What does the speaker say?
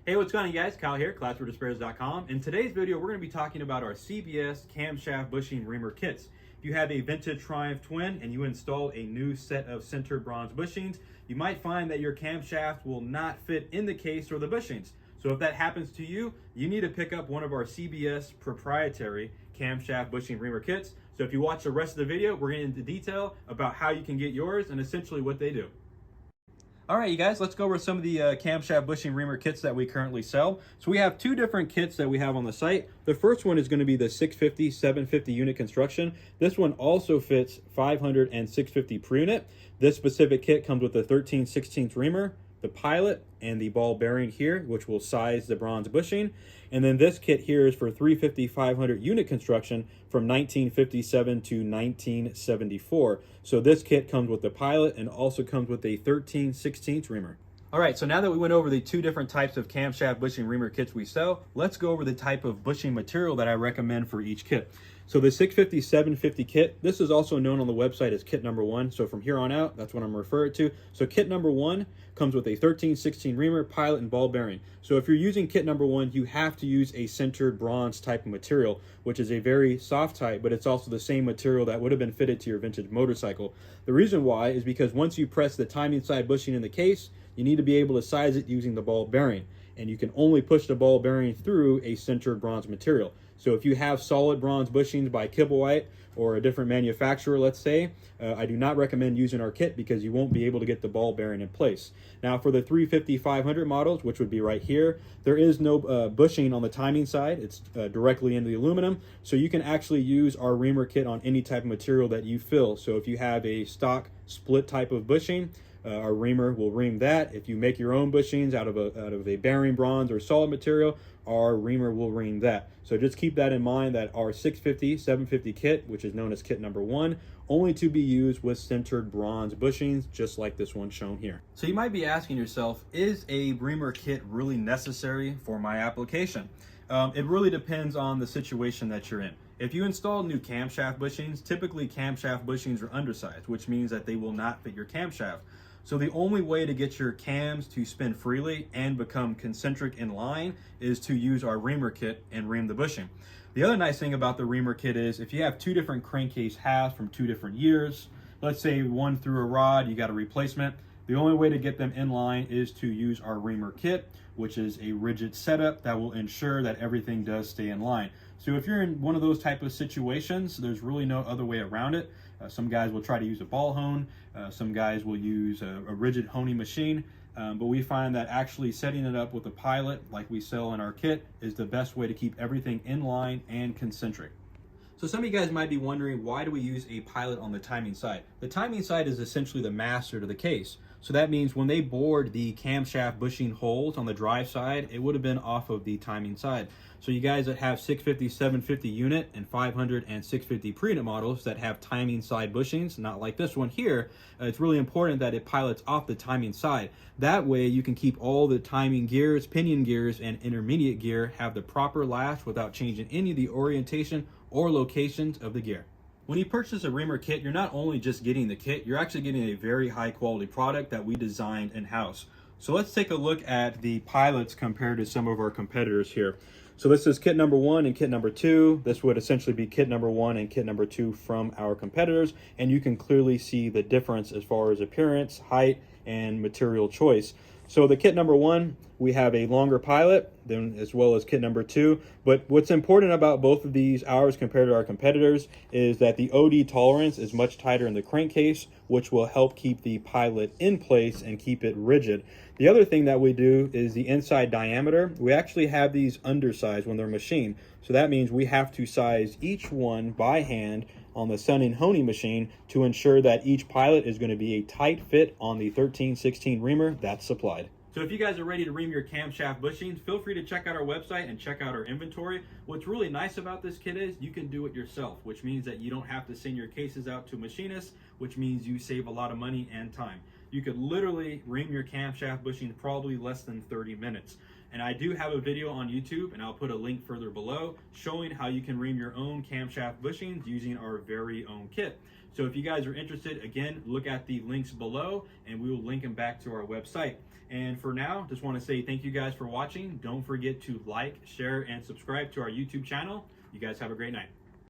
Hey, what's going on, you guys? Kyle here, classroomdisparers.com. In today's video, we're going to be talking about our CBS camshaft bushing reamer kits. If you have a vintage Triumph Twin and you install a new set of centered bronze bushings, you might find that your camshaft will not fit in the case or the bushings. So if that happens to you, you need to pick up one of our CBS proprietary camshaft bushing reamer kits. So if you watch the rest of the video, we're getting into detail about how you can get yours and essentially what they do. All right, you guys, let's go over some of the camshaft bushing reamer kits that we currently sell. So we have two different kits that we have on the site. The first one is going to be the 650, 750 unit construction. This one also fits 500 and 650 per unit. This specific kit comes with the 13/16 reamer, the pilot, and the ball bearing here, which will size the bronze bushing. And then this kit here is for 350, 500 unit construction from 1957 to 1974. So this kit comes with the pilot and also comes with a 13/16 reamer. All right, so now that we went over the two different types of camshaft bushing reamer kits we sell, let's go over the type of bushing material that I recommend for each kit. So the 650, 750 kit, this is also known on the website as kit number 1. So from here on out, that's what I'm referring to. So kit number 1 comes with a 13/16 reamer, pilot, and ball bearing. So if you're using kit number 1, you have to use a centered bronze type of material, which is a very soft type, but it's also the same material that would have been fitted to your vintage motorcycle. The reason why is because once you press the timing side bushing in the case, you need to be able to size it using the ball bearing. And you can only push the ball bearing through a centered bronze material. So if you have solid bronze bushings by Kibblewhite or a different manufacturer, let's say, I do not recommend using our kit because you won't be able to get the ball bearing in place. Now for the 350, 500 models, which would be right here, there is no bushing on the timing side. It's directly into the aluminum. So you can actually use our reamer kit on any type of material that you fill. So if you have a stock split type of bushing, our reamer will ream that. If you make your own bushings out of a bearing bronze or solid material, our reamer will ream that. So just keep that in mind that our 650, 750 kit, which is known as kit number 1, only to be used with centered bronze bushings, just like this one shown here. So you might be asking yourself, is a reamer kit really necessary for my application? It really depends on the situation that you're in. If you install new camshaft bushings, typically camshaft bushings are undersized, which means that they will not fit your camshaft. So the only way to get your cams to spin freely and become concentric in line is to use our reamer kit and ream the bushing. The other nice thing about the reamer kit is if you have two different crankcase halves from two different years, let's say one threw a rod, you got a replacement, the only way to get them in line is to use our reamer kit, which is a rigid setup that will ensure that everything does stay in line. So if you're in one of those type of situations, there's really no other way around it. Some guys will try to use a ball hone. Some guys will use a rigid honing machine. But we find that actually setting it up with a pilot like we sell in our kit is the best way to keep everything in line and concentric. So some of you guys might be wondering, why do we use a pilot on the timing side? The timing side is essentially the master to the case. So that means when they bored the camshaft bushing holes on the drive side, it would have been off of the timing side. So you guys that have 650, 750 unit and 500 and 650 pre-unit models that have timing side bushings, not like this one here, it's really important that it pilots off the timing side. That way you can keep all the timing gears, pinion gears, and intermediate gear have the proper lash without changing any of the orientation or locations of the gear. When you purchase a reamer kit, you're not only just getting the kit, you're actually getting a very high quality product that we designed in-house. So let's take a look at the pilots compared to some of our competitors here. So this is kit number 1 and kit number 2. This would essentially be kit number 1 and kit number 2 from our competitors. And you can clearly see the difference as far as appearance, height, and material choice. So the kit number 1, we have a longer pilot than as well as kit number 2. But what's important about both of these, ours compared to our competitors, is that the OD tolerance is much tighter in the crankcase, which will help keep the pilot in place and keep it rigid. The other thing that we do is the inside diameter. We actually have these undersized when they're machined. So that means we have to size each one by hand on the sunning honing machine to ensure that each pilot is going to be a tight fit on the 13/16 reamer that's supplied. So if you guys are ready to ream your camshaft bushings, feel free to check out our website and check out our inventory. What's really nice about this kit is you can do it yourself, which means that you don't have to send your cases out to machinists, which means you save a lot of money and time. You could literally ream your camshaft bushing probably less than 30 minutes. And I do have a video on YouTube, and I'll put a link further below, showing how you can ream your own camshaft bushings using our very own kit. So if you guys are interested, again, look at the links below and we will link them back to our website. And for now, just want to say thank you guys for watching. Don't forget to like, share, and subscribe to our YouTube channel. You guys have a great night.